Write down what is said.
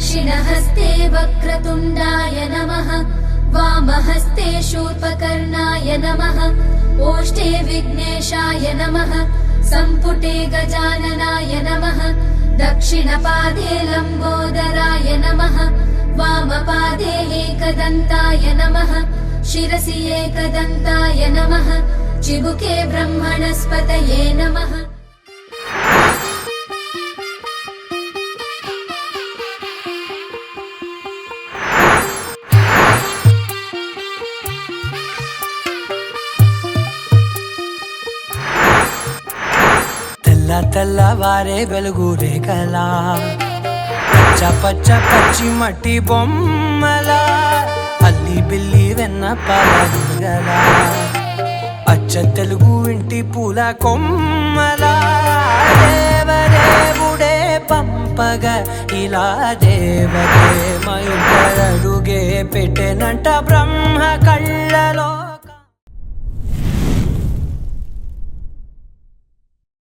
दक्षिणहस्ते वक्रतुण्डाय नमः वामहस्ते शूर्पकर्णाय नमः ओष्ठे विघ्नेशाय नमः सम्पुटे गजाननाय नमः दक्षिणपादे लम्बोदराय नमः वामपादे एकदन्ताय नमः शिरसि एकदन्ताय नमः चिबुके ब्रह्मणस्पतये नमः। తెల్లవారే వెలుగు రేఖలా పచ్చ పచ్చ పచ్చి మట్టి బొమ్మల అల్లి బిల్లి వెన్న పాలగల అచ్చ తెలుగు ఇంటి పూల కొమ్మల దేవదేవుడే పంపగ ఇలా దేవతే మయుడడుగే పెట్టెనంట